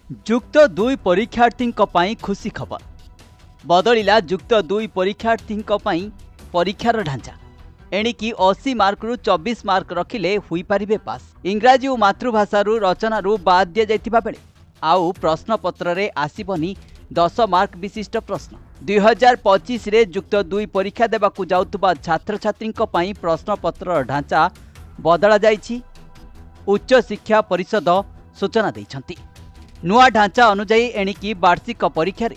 जुक्त दुई परीक्षार्थी खुशी खबर बदलिला जुक्त दुई परीक्षार्थी परीक्षार ढांचा एणिकी 80 मार्क रु 24 मार्क रखिले हुई पारिबे पास। इंग्राजी और मातृभाषा रचना बाद दि जाइथिबा बेले आउ प्रश्नपत्र रे आसीबनी 10 मार्क विशिष्ट प्रश्न। 2025 रे जुक्त दुई परीक्षा देबाकू जाउतबा छात्र छात्री प्रश्नपत्र ढांचा बदला जाइछि। उच्च शिक्षा परिषद सूचना दैछंती। नुआ ढांचा अनुजाई एणिकी वार्षिक परीक्षा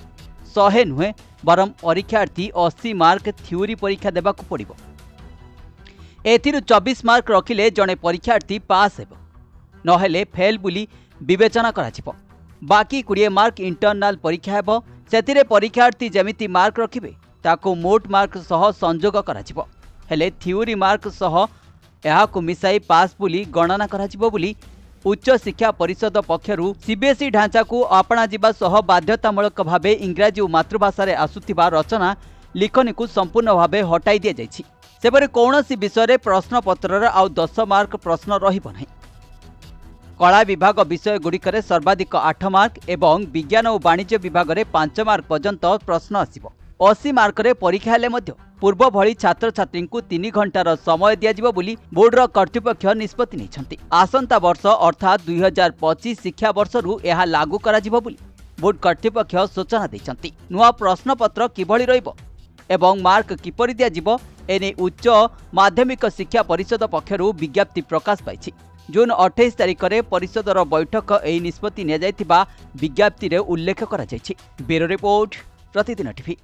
100 नुहे बरम परीक्षार्थी 80 मार्क थ्योरी परीक्षा देबाकू पड़िबो। एथिरु 24 मार्क रखिले जणे परीक्षार्थी पास हेबो, नहेले फेल बुली विवेचना कराजिबो। बाकी 20 मार्क इंटरनाल परीक्षा हेबो। सेतिरे परीक्षार्थी जेमिति मार्क रखिबे ताको मोट मार्क सह संजोग कराजिबो। हेले थ्योरी मार्क सह एहाकू मिसाई पास बुली गणना कराजिबो बुली उच्च शिक्षा परिषद पक्षरु सीबीएसई ढांचा को आपणा जिबा सह बाध्यतामूलक भावे इंग्राजी और मातृभाषा रे आसुथिबा रचना लिखनी को संपूर्ण भावे हटाई दिया जायछि। सेपरि कौनसी विषय प्रश्नपत्र आउ 10 मार्क प्रश्न रहिबो नाही। कला विभाग विषय गुड़िकरे सर्वाधिक 8 मार्क एवं विज्ञान और वाणिज्य विभाग रे 5 मार्क पर्यंत प्रश्न आसिबो। 80 मार्क रे परीक्षा हेले मध्य पूर्व भली छात्र छात्री को 3 घंटार समय दियाजिबो बोली बोर्डर कर्तृपक्ष निष्पत्ति नेछंती। आसंता वर्ष अर्थात 2025 शिक्षा वर्षरु एहा लागू कराजिबो बोली बोर्ड कर्तृपक्ष सूचना दैछंती। नुआ प्रश्नपत्र किभली रहिबो एवं मार्क किपरि दियाजिबो एने उच्च माध्यमिक शिक्षा परिषद पक्षरु विज्ञप्ति प्रकाश पाइछि। जून 28 तारिख रे परिषदर बैठक एही निष्पत्ति ने जायतिबा विज्ञप्ति रे उल्लेख करा जायछि। ब्यूरो रिपोर्ट प्रतिदिन टीवी।